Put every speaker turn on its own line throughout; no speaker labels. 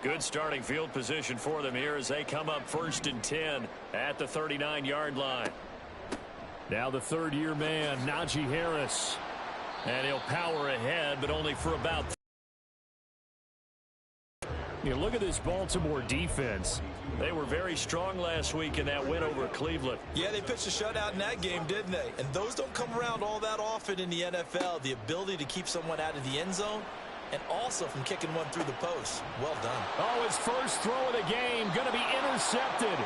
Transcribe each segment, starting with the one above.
Good starting field position for them here as they come up 1st and 10 at the 39-yard line. Now the third-year man, Najee Harris. And he'll power ahead, but only for about... You look at this Baltimore defense. They were very strong last week in that win over Cleveland.
Yeah, they pitched a shutout in that game, didn't they? And those don't come around all that often in the NFL. The ability to keep someone out of the end zone and also from kicking one through the post. Well done.
Oh, his first throw of the game going to be intercepted.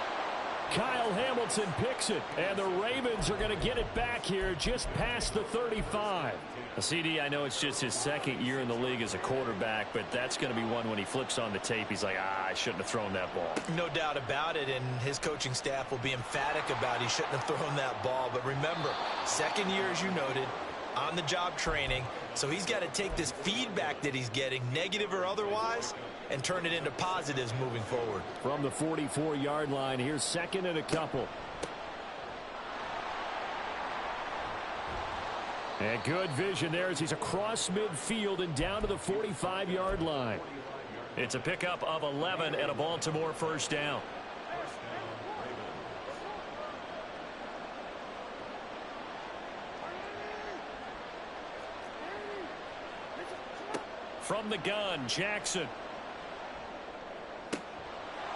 Kyle Hamilton picks it, and the Ravens are going to get it back here just past the 35. CD, I know it's just his second year in the league as a quarterback, but that's going to be one when he flips on the tape. He's like, I shouldn't have thrown that ball.
No doubt about it, and his coaching staff will be emphatic about he shouldn't have thrown that ball. But remember, second year, as you noted, on-the-job training, so he's got to take this feedback that he's getting, negative or otherwise, and turn it into positives moving forward.
From the 44-yard line, here's 2nd and a couple. And good vision there as he's across midfield and down to the 45-yard line. It's a pickup of 11 and a Baltimore first down. From the gun, Jackson.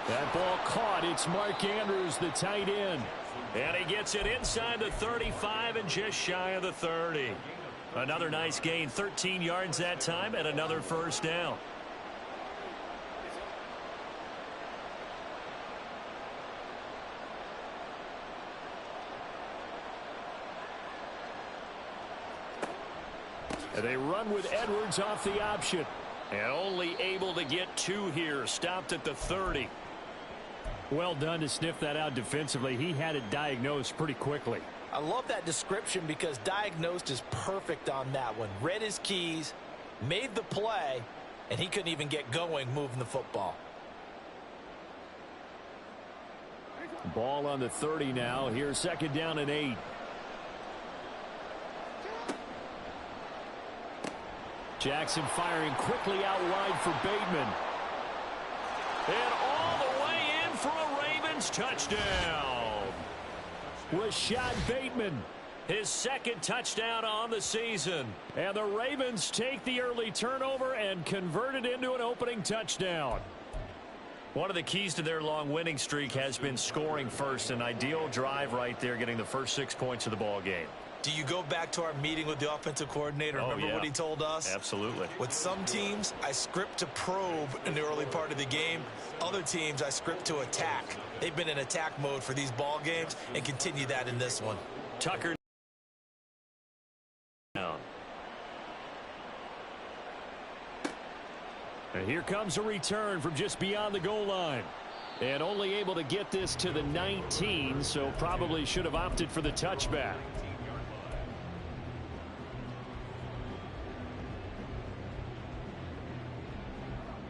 That ball caught. It's Mark Andrews, the tight end. And he gets it inside the 35 and just shy of the 30. Another nice gain, 13 yards that time, and another first down. And they run with Edwards off the option. And only able to get 2 here. Stopped at the 30. Well done to sniff that out defensively. He had it diagnosed pretty quickly.
I love that description because diagnosed is perfect on that one. Read his keys, made the play, and he couldn't even get going moving the football.
Ball on the 30 now. Here's 2nd down and 8. Jackson firing quickly out wide for Bateman. And all the way in for a Ravens touchdown. Rashad Bateman, his 2nd touchdown on the season. And the Ravens take the early turnover and convert it into an opening touchdown. One of the keys to their long winning streak has been scoring first. An ideal drive right there, getting the first 6 points of the ball game.
Do you go back to our meeting with the offensive coordinator? Remember what he told us?
Absolutely.
With some teams, I script to probe in the early part of the game. Other teams, I script to attack. They've been in attack mode for these ball games and continue that in this one.
Tucker. Down. And here comes a return from just beyond the goal line. And only able to get this to the 19, so probably should have opted for the touchback.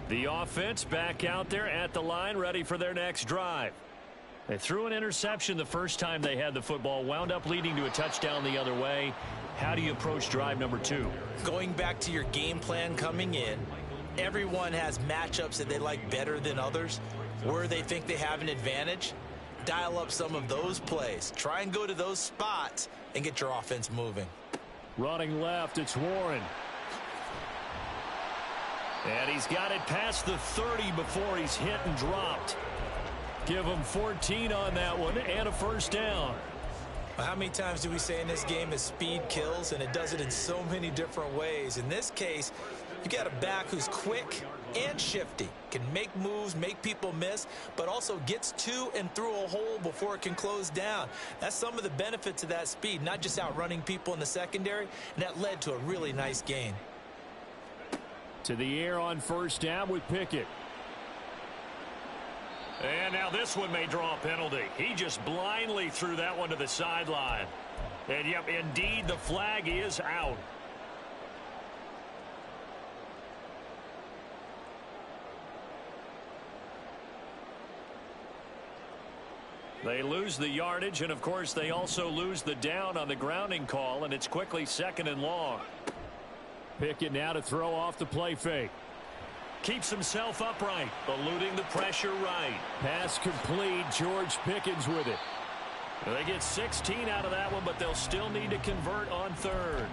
The offense back out there at the line, ready for their next drive. They threw an interception the first time they had the football, wound up leading to a touchdown the other way. How do you approach drive number 2?
Going back to your game plan coming in, everyone has matchups that they like better than others. Where they think they have an advantage, dial up some of those plays. Try and go to those spots and get your offense moving.
Running left, it's Warren. And he's got it past the 30 before he's hit and dropped. Give him 14 on that one and a first down.
How many times do we say in this game that speed kills, and it does it in so many different ways? In this case, you got a back who's quick and shifty, can make moves, make people miss, but also gets to and through a hole before it can close down. That's some of the benefits of that speed, not just outrunning people in the secondary, and that led to a really nice gain.
To the air on first down with Pickett. And now this one may draw a penalty. He just blindly threw that one to the sideline. And, yep, indeed, the flag is out. They lose the yardage, and, of course, they also lose the down on the grounding call, and it's quickly 2nd and long. Pickett now to throw off the play fake. Keeps himself upright, eluding the pressure right. Pass complete. George Pickens with it. They get 16 out of that one, but they'll still need to convert on third.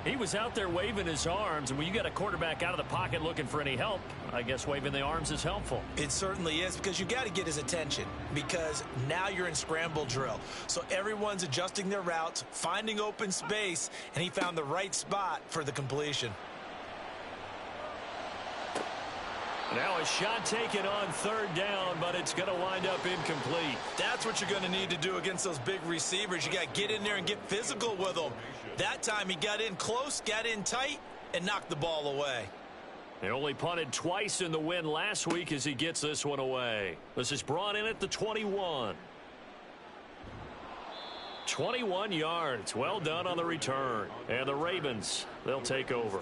He was out there waving his arms, and when you got a quarterback out of the pocket looking for any help, I guess waving the arms is helpful.
It certainly is, because you got to get his attention, because now you're in scramble drill. So everyone's adjusting their routes, finding open space, and he found the right spot for the completion.
Now a shot taken on third down, but it's going to wind up incomplete.
That's what you're going to need to do against those big receivers. You got to get in there and get physical with them. That time he got in close, got in tight, and knocked the ball away.
He only punted twice in the win last week as he gets this one away. This is brought in at the 21. 21 yards. Well done on the return. And the Ravens, they'll take over.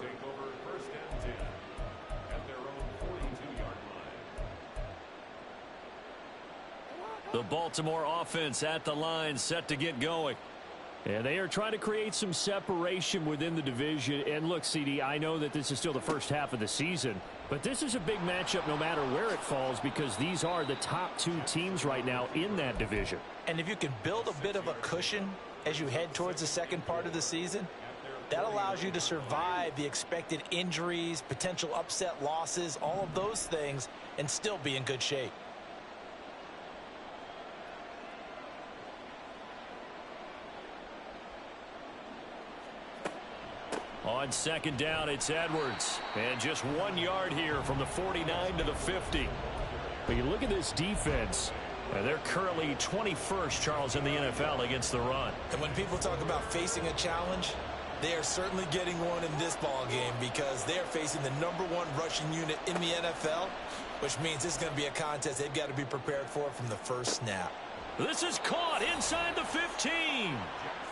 The Baltimore offense at the line, set to get going. And they are trying to create some separation within the division. And look, CD, I know that this is still the first half of the season, but this is a big matchup no matter where it falls, because these are the top two teams right now in that division.
And if you can build a bit of a cushion as you head towards the second part of the season, that allows you to survive the expected injuries, potential upset losses, all of those things, and still be in good shape.
On second down, it's Edwards. And just 1 yard here from the 49 to the 50. But you look at this defense, and they're currently 21st, Charles, in the NFL against the run.
And when people talk about facing a challenge, they are certainly getting one in this ball game, because they're facing the #1 rushing unit in the NFL, which means it's going to be a contest they've got to be prepared for from the first snap.
This is caught inside the 15.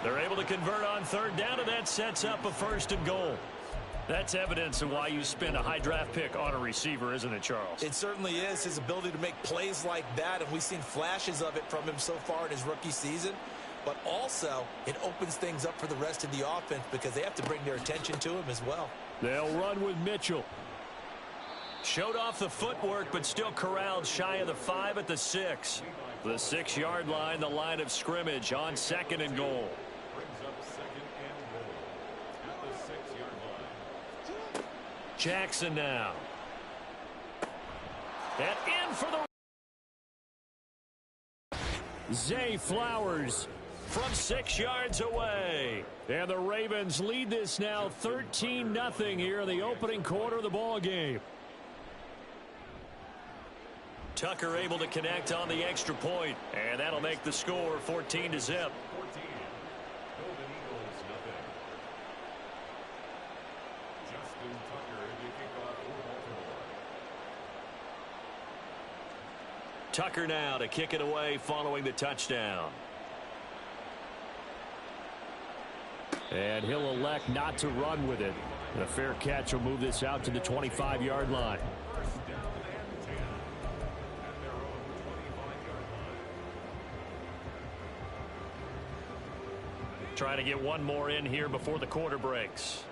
They're able to convert on third down, and that sets up a 1st and goal. That's evidence of why you spend a high draft pick on a receiver, isn't it, Charles?
It certainly is. His ability to make plays like that, and we've seen flashes of it from him so far in his rookie season. But also, it opens things up for the rest of the offense, because they have to bring their attention to him as well.
They'll run with Mitchell. Showed off the footwork, but still corralled shy of the 5 at the 6. The 6-yard line, the line of scrimmage on 2nd and goal. Jackson now. And in for the... Zay Flowers from 6 yards away. And the Ravens lead this now 13-0 here in the opening quarter of the ball game. Tucker able to connect on the extra point, and that'll make the score 14-0. Tucker now to kick it away following the touchdown. And he'll elect not to run with it. And a fair catch will move this out to the 25-yard line. Trying to get one more in here before the quarter breaks.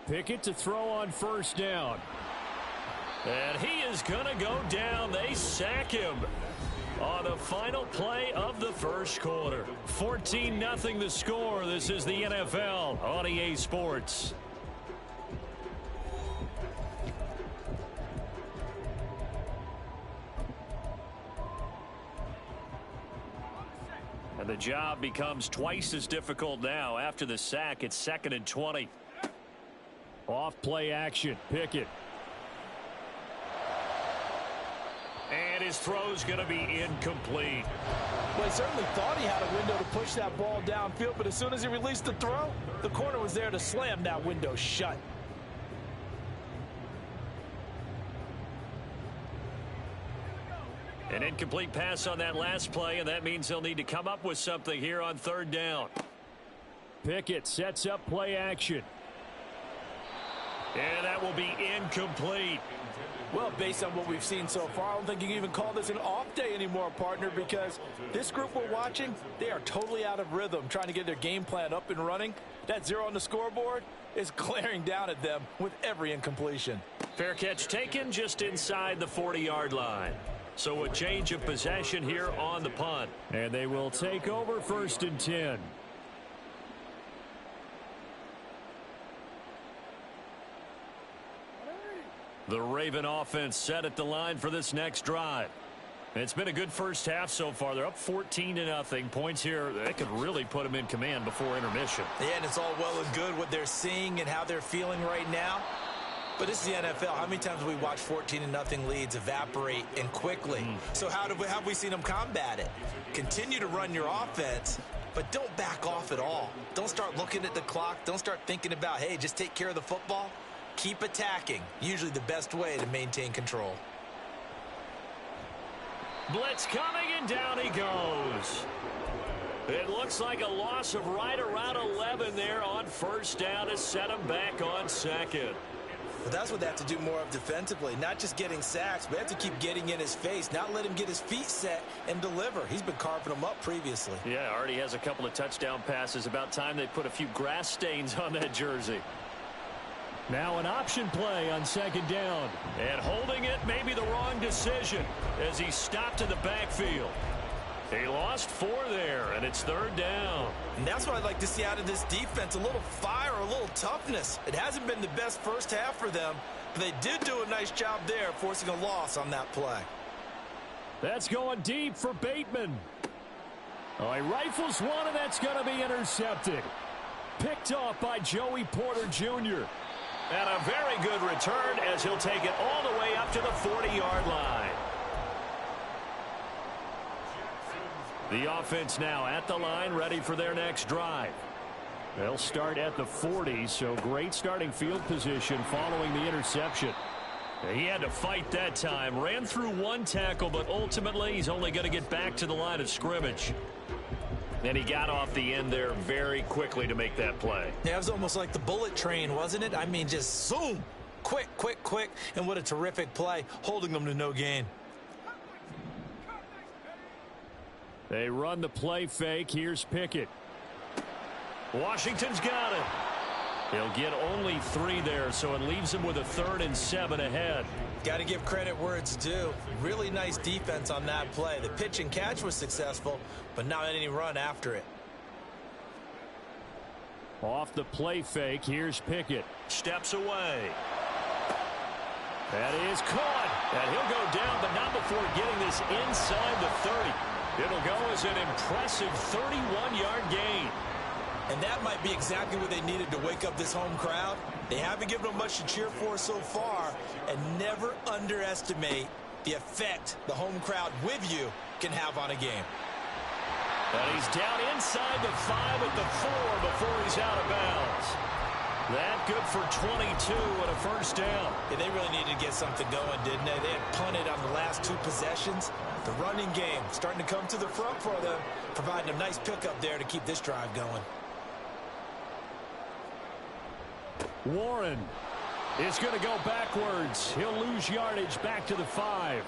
Pickett to throw on 1st down. And he is going to go down. They sack him on the final play of the first quarter. 14-0 the score. This is the NFL on EA Sports. And the job becomes twice as difficult now. After the sack, it's 2nd and 20. Off play action. Pickett. And his throw's going to be incomplete.
Well, he certainly thought he had a window to push that ball downfield, but as soon as he released the throw, the corner was there to slam that window shut.
An incomplete pass on that last play, and that means they'll need to come up with something here on 3rd down. Pickett sets up play action. And that will be incomplete.
Well, based on what we've seen so far, I don't think you can even call this an off day anymore, partner, because this group we're watching, they are totally out of rhythm, trying to get their game plan up and running. That 0 on the scoreboard is glaring down at them with every incompletion.
Fair catch taken just inside the 40-yard line. So a change of possession here on the punt. And they will take over 1st and 10. The Raven offense set at the line for this next drive. It's been a good first half so far. They're up 14-0. Points here, they could really put them in command before intermission.
Yeah, and it's all well and good what they're seeing and how they're feeling right now. But this is the NFL. How many times have we watched 14-0 leads evaporate and quickly? So how have we seen them combat it? Continue to run your offense, but don't back off at all. Don't start looking at the clock. Don't start thinking about, hey, just take care of the football. Keep attacking. Usually the best way to maintain control.
Blitz coming, and down he goes. It looks like a loss of right around 11 there on 1st down to set him back on 2nd.
Well, that's what they have to do more of defensively. Not just getting sacks, but they have to keep getting in his face, not let him get his feet set and deliver. He's been carving them up previously.
Yeah, already has a couple of touchdown passes. About time they put a few grass stains on that jersey. Now an option play on 2nd down. And holding it may be the wrong decision as he stopped in the backfield. He lost 4 there, and it's 3rd down.
And that's what I'd like to see out of this defense, a little fire, a little toughness. It hasn't been the best first half for them, but they did do a nice job there forcing a loss on that play.
That's going deep for Bateman. Oh, he rifles one, and that's going to be intercepted. Picked off by Joey Porter Jr. And a very good return as he'll take it all the way up to the 40-yard line. The offense now at the line, ready for their next drive. They'll start at the 40, so great starting field position following the interception. He had to fight that time. Ran through 1 tackle, but ultimately he's only going to get back to the line of scrimmage. And he got off the end there very quickly to make that play.
Yeah, it was almost like the bullet train, wasn't it? I mean, just zoom. Quick, quick, quick. And what a terrific play, holding them to no gain.
They run the play fake. Here's Pickett. Washington's got it. He'll get only 3 there, so it leaves him with a 3rd and 7 ahead.
Got to give credit where it's due. Really nice defense on that play. The pitch and catch was successful, but not any run after it.
Off the play fake, here's Pickett. Steps away. That is caught. And he'll go down, but not before getting this inside the 30. It'll go as an impressive 31-yard gain.
And that might be exactly what they needed to wake up this home crowd. They haven't given them much to cheer for so far, and never underestimate the effect the home crowd with you can have on a game.
And he's down inside the 5 at the 4 before he's out of bounds. That good for 22 and a 1st down.
Yeah, they really needed to get something going, didn't they? They had punted on the last 2 possessions. The running game starting to come to the front for them, providing a nice pickup there to keep this drive going.
Warren is going to go backwards. He'll lose yardage back to the 5.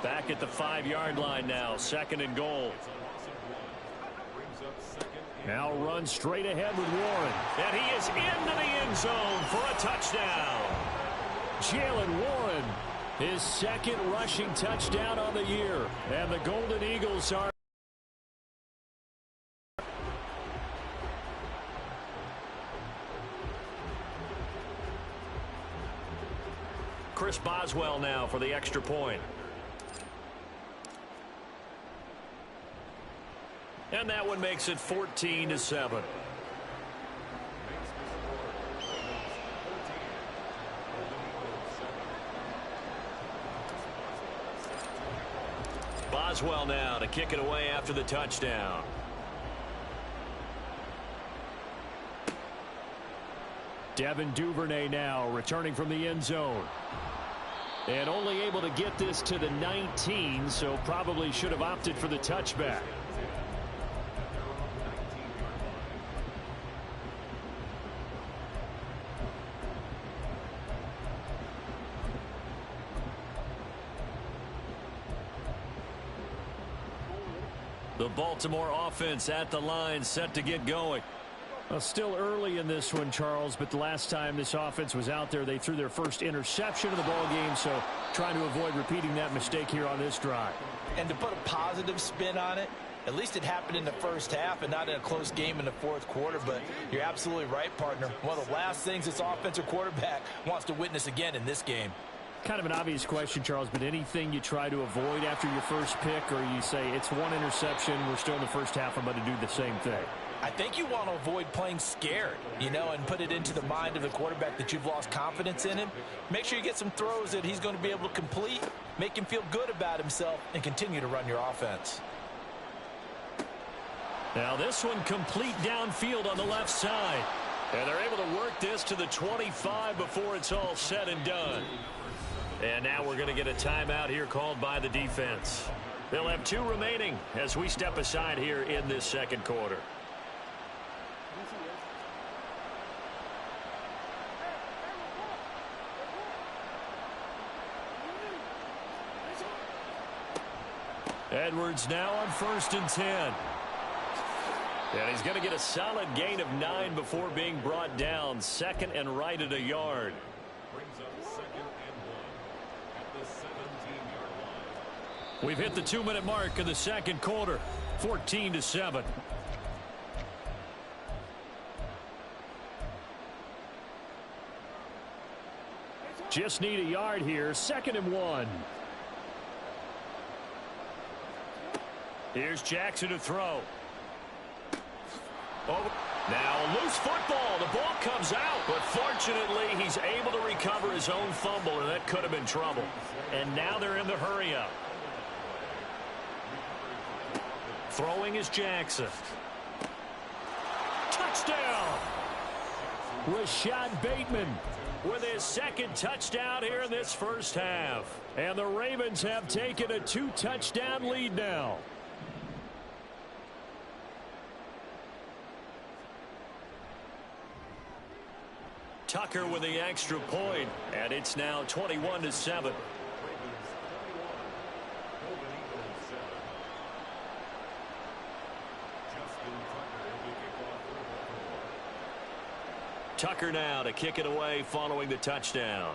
Back at the 5-yard line now, 2nd and goal. Now run straight ahead with Warren. And he is into the end zone for a touchdown. Jaylen Warren, his 2nd rushing touchdown on the year. And the Golden Eagles are Chris Boswell now for the extra point. And that one makes it 14-7. Boswell now to kick it away after the touchdown. Devin Duvernay now returning from the end zone. And only able to get this to the 19, so probably should have opted for the touchback. The Baltimore offense at the line, set to get going. Well, still early in this one, Charles, but the last time this offense was out there, they threw their first interception of the ball game, so trying to avoid repeating that mistake here on this drive.
And to put a positive spin on it, at least it happened in the first half and not in a close game in the fourth quarter. But you're absolutely right, partner. One of the last things this offensive quarterback wants to witness again in this game.
Kind of an obvious question, Charles, but anything you try to avoid after your first pick, or you say it's one interception, we're still in the first half, I'm going to do the same thing?
I think you want to avoid playing scared, and put it into the mind of the quarterback that you've lost confidence in him. Make sure you get some throws that he's going to be able to complete, make him feel good about himself, and continue to run your offense.
Now this one complete downfield on the left side. And they're able to work this to the 25 before it's all said and done. And now we're going to get a timeout here called by the defense. They'll have 2 remaining as we step aside here in this second quarter. Edwards now on 1st and 10. And he's going to get a solid gain of 9 before being brought down. 2nd and right at a yard. We've hit the 2-minute mark of the second quarter. 14-7. Just need a yard here. 2nd and 1. Here's Jackson to throw. Oh, now a loose football. The ball comes out, but fortunately he's able to recover his own fumble, and that could have been trouble. And now they're in the hurry-up. Throwing is Jackson. Touchdown! Rashad Bateman with his 2nd touchdown here in this first half. And the Ravens have taken a 2-touchdown lead now. Tucker with the extra point, and it's now 21-7. Tucker now to kick it away following the touchdown.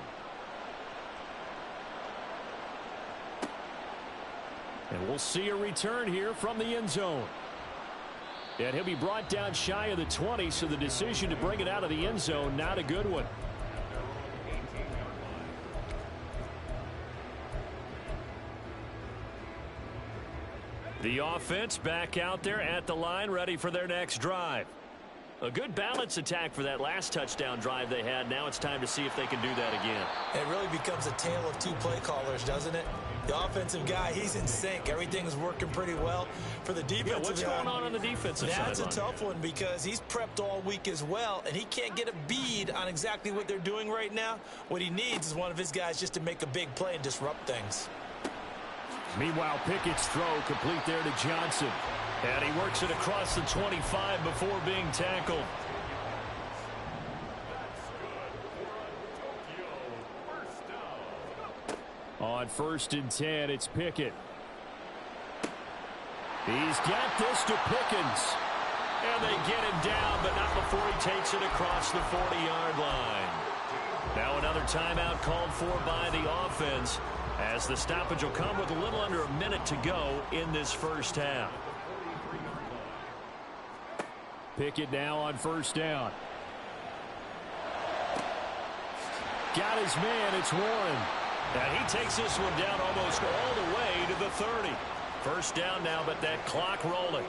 And we'll see a return here from the end zone. And he'll be brought down shy of the 20, so the decision to bring it out of the end zone, not a good one. The offense back out there at the line, ready for their next drive. A good balance attack for that last touchdown drive they had. Now it's time to see if they can do that again.
It really becomes a tale of 2 play callers, doesn't it? The offensive guy, he's in sync. Everything's working pretty well. For the defensive
guy, what's going on the defensive side?
That's a tough one because he's prepped all week as well, and he can't get a bead on exactly what they're doing right now. What he needs is one of his guys just to make a big play and disrupt things.
Meanwhile, Pickett's throw complete there to Johnson. And he works it across the 25 before being tackled. On 1st and 10, it's Pickett. He's got this to Pickens. And they get him down, but not before he takes it across the 40-yard line. Now another timeout called for by the offense, as the stoppage will come with a little under a minute to go in this first half. Pickett now on 1st down. Got his man, it's Warren. And he takes this one down almost all the way to the 30. 1st down now, but that clock rolling.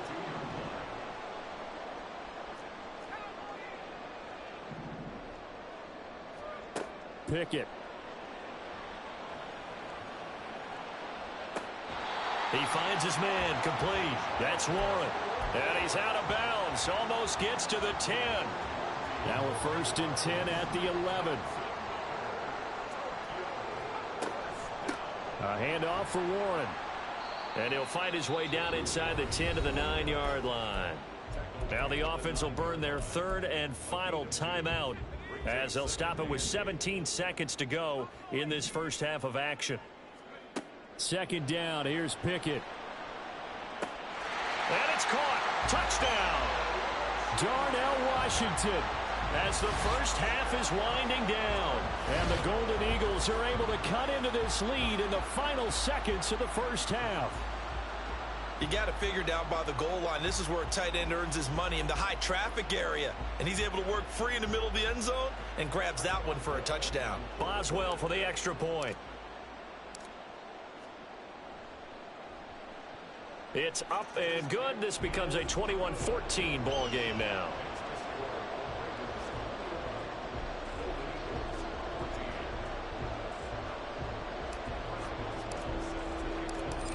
Pickett. He finds his man, complete. That's Warren. And he's out of bounds. Almost gets to the 10. Now a 1st and 10 at the 11. A handoff for Warren. And he'll find his way down inside the 10 to the 9-yard line. Now the offense will burn their 3rd and final timeout, as they'll stop it with 17 seconds to go in this first half of action. 2nd down, here's Pickett. And it's caught. Touchdown. Darnell Washington, as the first half is winding down. And the Golden Eagles are able to cut into this lead in the final seconds of the first half.
You got to figure down by the goal line. This is where a tight end earns his money, in the high traffic area. And he's able to work free in the middle of the end zone and grabs that one for a touchdown.
Boswell for the extra point. It's up and good. This becomes a 21-14 ball game now.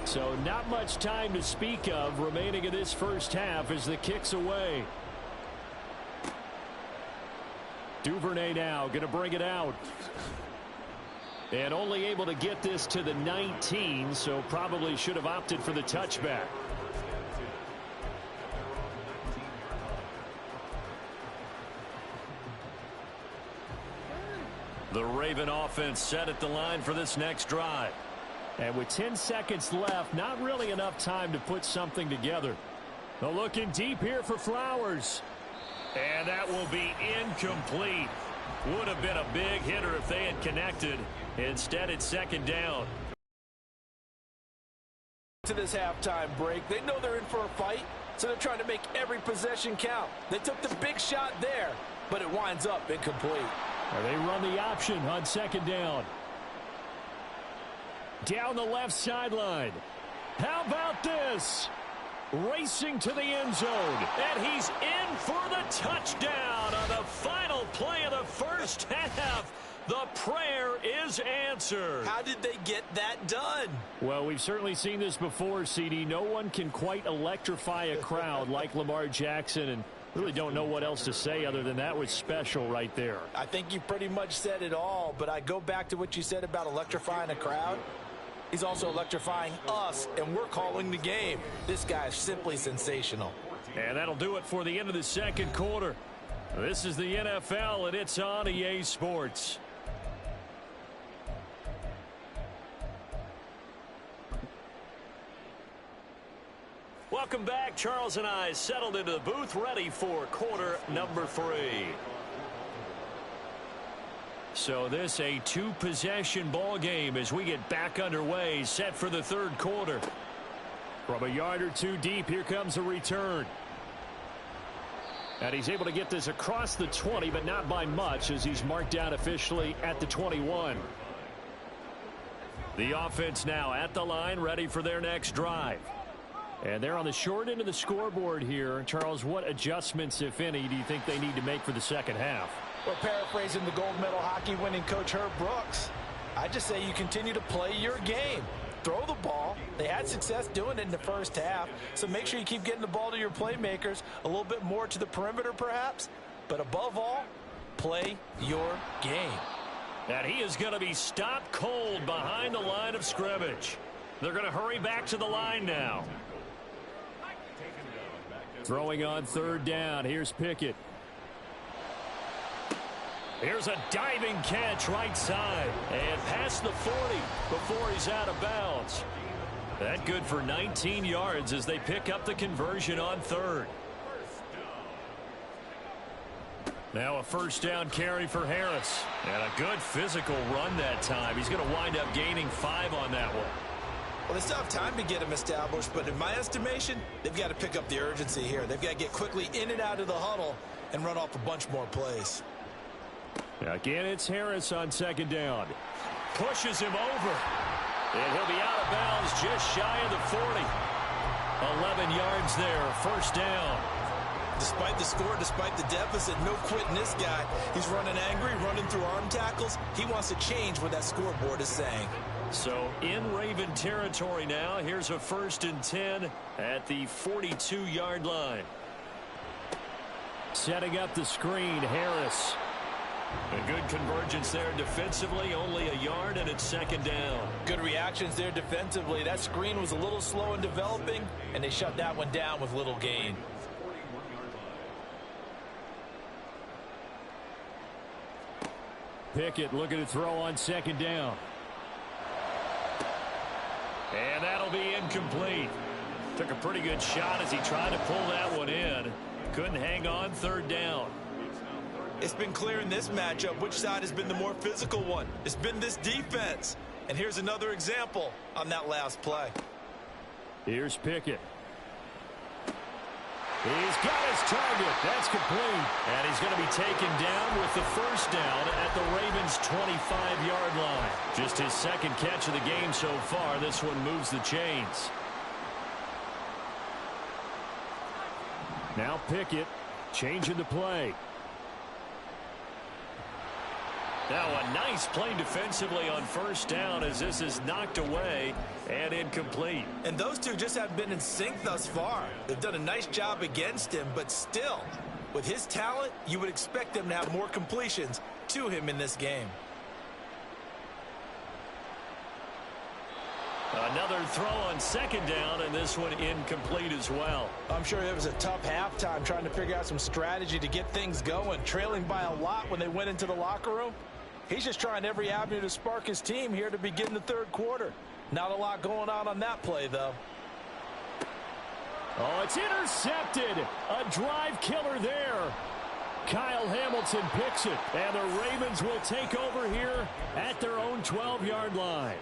So not much time to speak of remaining in this first half as the kick's away. Duvernay now going to bring it out. And only able to get this to the 19, so probably should have opted for the touchback. The Raven offense set at the line for this next drive. And with 10 seconds left, not really enough time to put something together. They're looking deep here for Flowers. And that will be incomplete. Would have been a big hitter if they had connected. Instead, it's second down.
To this halftime break, they know they're in for a fight, so they're trying to make every possession count. They took the big shot there, but it winds up incomplete.
They run the option on second down. Down the left sideline. How about this? Racing to the end zone. And he's in for the touchdown on the final play of the first half. The prayer is answered.
How did they get that done?
Well, we've certainly seen this before, CD. No one can quite electrify a crowd like Lamar Jackson, and really don't know what else to say other than that was special right there.
I think you pretty much said it all, but I go back to what you said about electrifying a crowd. He's also electrifying us, and we're calling the game. This guy is simply sensational.
And that'll do it for the end of the second quarter. This is the NFL, and it's on EA Sports. Welcome back. Charles and I settled into the booth, ready for quarter number 3. So this a two-possession ball game as we get back underway, set for the third quarter. From a yard or two deep, here comes a return. And he's able to get this across the 20, but not by much as he's marked down officially at the 21. The offense now at the line, ready for their next drive. And they're on the short end of the scoreboard here. Charles, what adjustments, if any, do you think they need to make for the second half?
Well, paraphrasing the gold medal hockey winning coach Herb Brooks, I just say you continue to play your game. Throw the ball. They had success doing it in the first half, so make sure you keep getting the ball to your playmakers, a little bit more to the perimeter perhaps, but above all, play your game.
And he is going to be stopped cold behind the line of scrimmage. They're going to hurry back to the line now. Throwing on third down. Here's Pickett. Here's a diving catch right side. And past the 40 before he's out of bounds. That good for 19 yards as they pick up the conversion on third. Now a first down carry for Harris. And a good physical run that time. He's going to wind up gaining 5 on that one.
Well, they still have time to get him established, but in my estimation, they've got to pick up the urgency here. They've got to get quickly in and out of the huddle and run off a bunch more plays.
Again, it's Harris on second down. Pushes him over. And he'll be out of bounds just shy of the 40. 11 yards there, first down.
Despite the score, despite the deficit, no quitting this guy. He's running angry, running through arm tackles. He wants to change what that scoreboard is saying.
So in Raven territory now. Here's a 1st and 10 at the 42-yard line. Setting up the screen, Harris. A good convergence there defensively, only a yard, and it's second down.
Good reactions there defensively. That screen was a little slow in developing, and they shut that one down with little gain.
Pickett looking to throw on second down. And that'll be incomplete. Took a pretty good shot as he tried to pull that one in. Couldn't hang on third down.
It's been clear in this matchup which side has been the more physical one. It's been this defense. And here's another example on that last play.
Here's Pickett. He's got his target. That's complete. And he's going to be taken down with the first down at the Ravens' 25-yard line. Just his second catch of the game so far. This one moves the chains. Now Pickett changing the play. Now a nice play defensively on first down as this is knocked away and incomplete.
And those two just haven't been in sync thus far. They've done a nice job against him, but still, with his talent, you would expect them to have more completions to him in this game.
Another throw on second down, and this one incomplete as well.
I'm sure it was a tough halftime trying to figure out some strategy to get things going, trailing by a lot when they went into the locker room. He's just trying every avenue to spark his team here to begin the third quarter. Not a lot going on that play, though.
Oh, it's intercepted. A drive killer there. Kyle Hamilton picks it, and the Ravens will take over here at their own 12-yard line.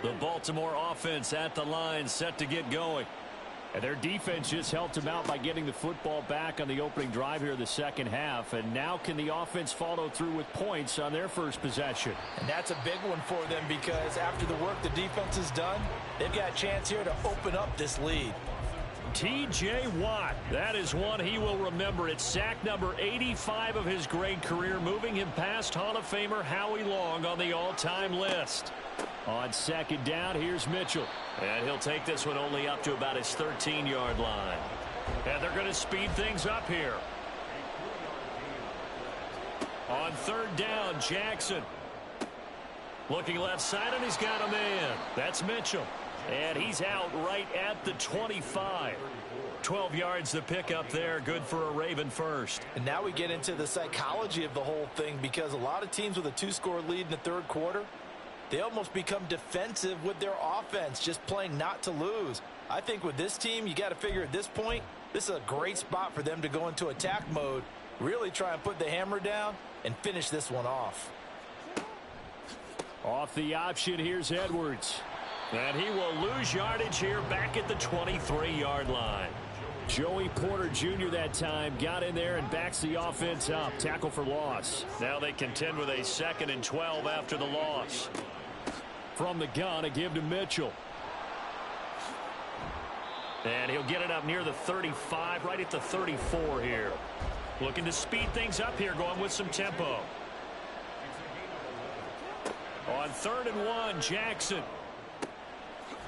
The Baltimore offense at the line, set to get going. And their defense just helped them out by getting the football back on the opening drive here in the second half. And now can the offense follow through with points on their first possession?
And that's a big one for them because after the work the defense has done, they've got a chance here to open up this lead.
T.J. Watt, that is one he will remember. It's sack number 85 of his great career, moving him past Hall of Famer Howie Long on the all-time list. On second down, here's Mitchell. And he'll take this one only up to about his 13-yard line. And they're going to speed things up here. On third down, Jackson. Looking left side, and he's got a man. That's Mitchell. And he's out right at the 25. 12 yards to pick up there. Good for a Raven first.
And now we get into the psychology of the whole thing because a lot of teams with a two-score lead in the third quarter, they almost become defensive with their offense, just playing not to lose. I think with this team, you got to figure at this point, this is a great spot for them to go into attack mode, really try and put the hammer down and finish this one off.
Off the option, here's Edwards. And he will lose yardage here back at the 23-yard line. Joey Porter Jr. that time got in there and backs the offense up. Tackle for loss. Now they contend with a 2nd and 12 after the loss. From the gun, a give to Mitchell. And he'll get it up near the 35, right at the 34 here. Looking to speed things up here, going with some tempo. On 3rd and 1, Jackson.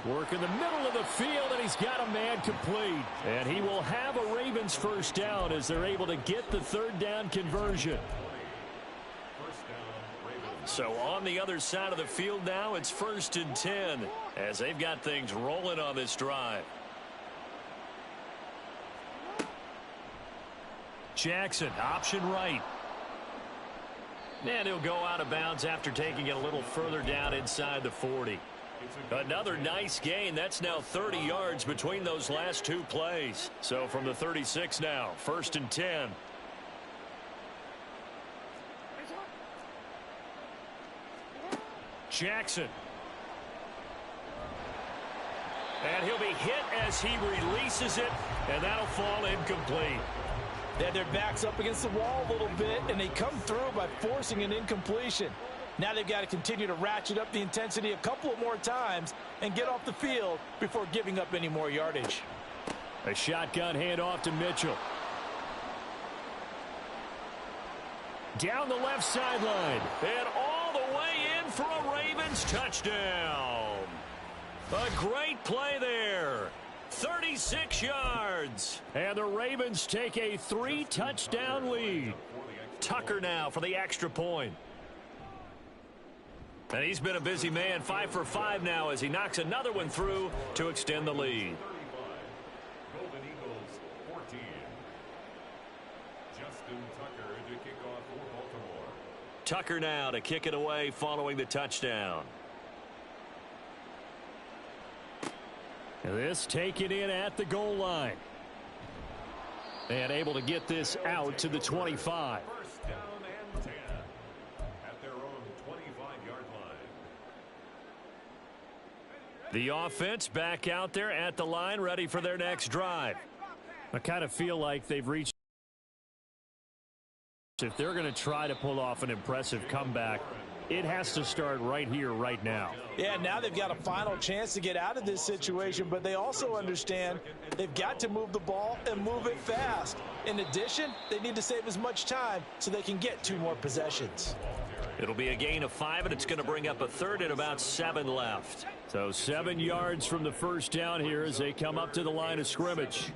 Work in the middle of the field, and he's got a man complete. And he will have a Ravens first down as they're able to get the third down conversion. So on the other side of the field now, it's 1st and 10 as they've got things rolling on this drive. Jackson, option right. And he'll go out of bounds after taking it a little further down inside the 40. Another nice gain. That's now 30 yards between those last two plays. So from the 36 now, 1st and 10. Jackson. And he'll be hit as he releases it, and that'll fall incomplete.
They had their backs up against the wall a little bit, and they come through by forcing an incompletion. Now they've got to continue to ratchet up the intensity a couple of more times and get off the field before giving up any more yardage.
A shotgun handoff to Mitchell. Down the left sideline. And all the way in for a Ravens touchdown. A great play there. 36 yards. And the Ravens take a 3-touchdown lead. Tucker now for the extra point. And he's been a busy man, 5 for 5 now as he knocks another one through to extend the lead.
Golden Eagles 14. Justin Tucker to kick off for Baltimore.
Tucker now to kick it away following the touchdown. And this taken in at the goal line. And able to get this out to the 25.
First down and 10 at their own 25-yard line.
The offense back out there at the line, ready for their next drive. I kind of feel like they've reached. If they're going to try to pull off an impressive comeback, it has to start right here, right now.
Yeah, now they've got a final chance to get out of this situation, but they also understand they've got to move the ball and move it fast. In addition, they need to save as much time so they can get 2 more possessions.
It'll be a gain of 5, and it's going to bring up a third and about 7 left. So 7 yards from the first down here as they come up to the line of scrimmage.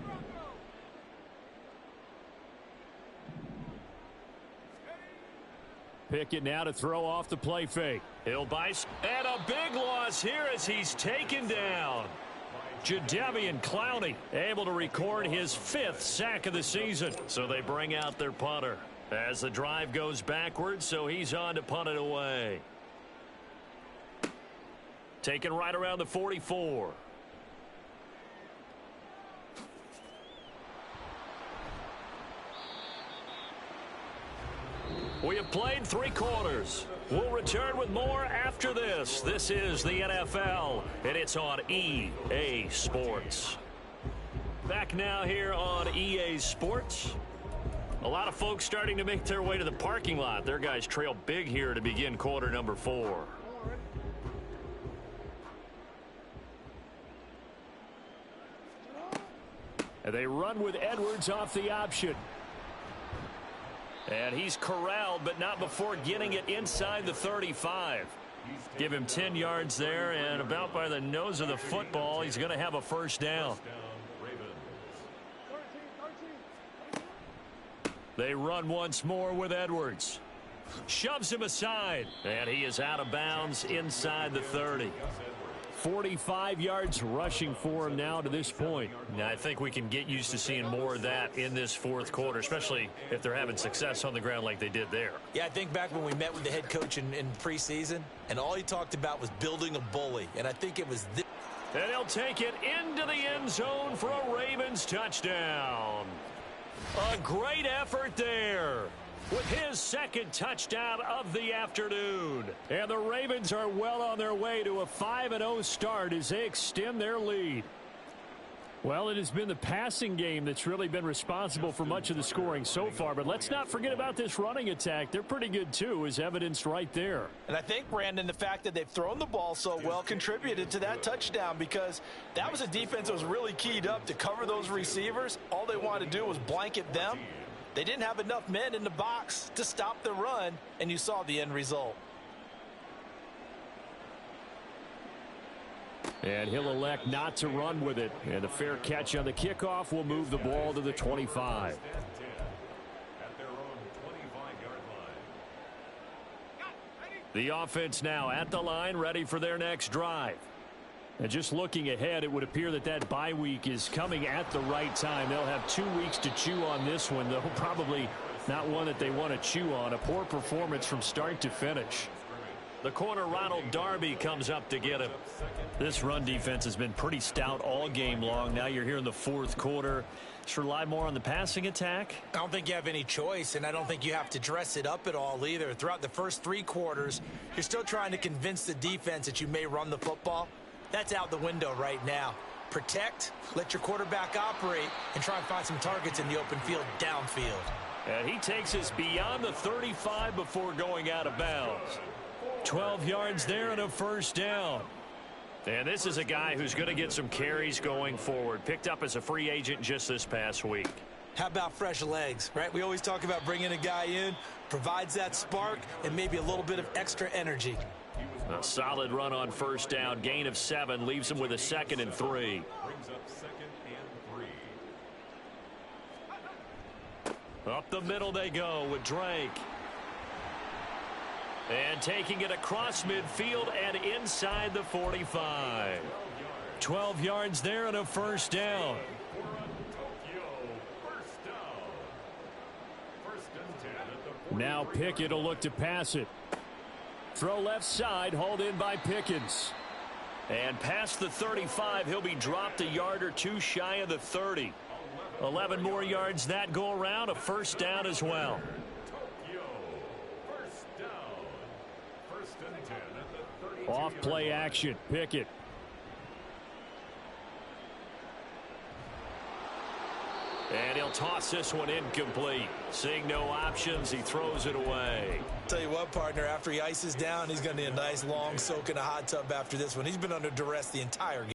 Pickett now to throw off the play fake. He'll bice. And a big loss here as he's taken down. Jadeveon Clowney able to record his 5th sack of the season. So they bring out their punter as the drive goes backwards, so he's on to punt it away. Taken right around the 44. We have played 3 quarters. We'll return with more after this. This is the NFL, and it's on EA Sports. Back now here on EA Sports. A lot of folks starting to make their way to the parking lot. Their guys trail big here to begin quarter number 4. And they run with Edwards off the option. And he's corralled, but not before getting it inside the 35. Give him 10 yards there, and about by the nose of the football, he's going to have a first down. They run once more with Edwards. Shoves him aside, and he is out of bounds inside the 30. 45 yards rushing for him now to this point. Now, I think we can get used to seeing more of that in this 4th quarter, especially if they're having success on the ground like they did there.
Yeah, I think back when we met with the head coach in preseason, and all he talked about was building a bully. And I think it was this.
And he'll take it into the end zone for a Ravens touchdown. A great effort there with his 2nd touchdown of the afternoon. And the Ravens are well on their way to a 5-0 start as they extend their lead. Well, it has been the passing game that's really been responsible for much of the scoring so far. But let's not forget about this running attack. They're pretty good, too, as evidenced right there.
And I think, Brandon, the fact that they've thrown the ball so well contributed to that touchdown, because that was a defense that was really keyed up to cover those receivers. All they wanted to do was blanket them. They didn't have enough men in the box to stop the run, and you saw the end result.
And he'll elect not to run with it. And the fair catch on the kickoff will move the ball to the 25.
At their own 25-yard line.
The offense now at the line, ready for their next drive. And just looking ahead, it would appear that that bye week is coming at the right time. They'll have 2 weeks to chew on this one, though probably not one that they want to chew on. A poor performance from start to finish. The corner, Ronald Darby, comes up to get him. This run defense has been pretty stout all game long. Now you're here in the 4th quarter. Just rely more on the passing attack?
I don't think you have any choice, and I don't think you have to dress it up at all either. Throughout the first 3 quarters, you're still trying to convince the defense that you may run the football. That's out the window right now. Protect, let your quarterback operate, and try and find some targets in the open field downfield.
And he takes us beyond the 35 before going out of bounds. 12 yards there and a first down. And this is a guy who's going to get some carries going forward. Picked up as a free agent just this past week.
How about fresh legs, right? We always talk about bringing a guy in, provides that spark, and maybe a little bit of extra energy.
A solid run on first down. Gain of 7 leaves him with a 2nd and 3.
Brings up 2nd and 3.
Up the middle they go with Drake. And taking it across midfield and inside the 45. 12 yards there and a first down. Now Pickett will look to pass it. Throw left side, hauled in by Pickens. And past the 35, he'll be dropped a yard or two shy of the 30. 11 more yards that go around, a first down as well.
Tokyo, first down. First and 10 at the 32-yard
Off play
line.
action. Pickett. And he'll toss this one incomplete. Seeing no options, he throws it away.
Tell you what, partner, after he ices down, he's going to need a nice long soak in a hot tub after this one. He's been under duress the entire game.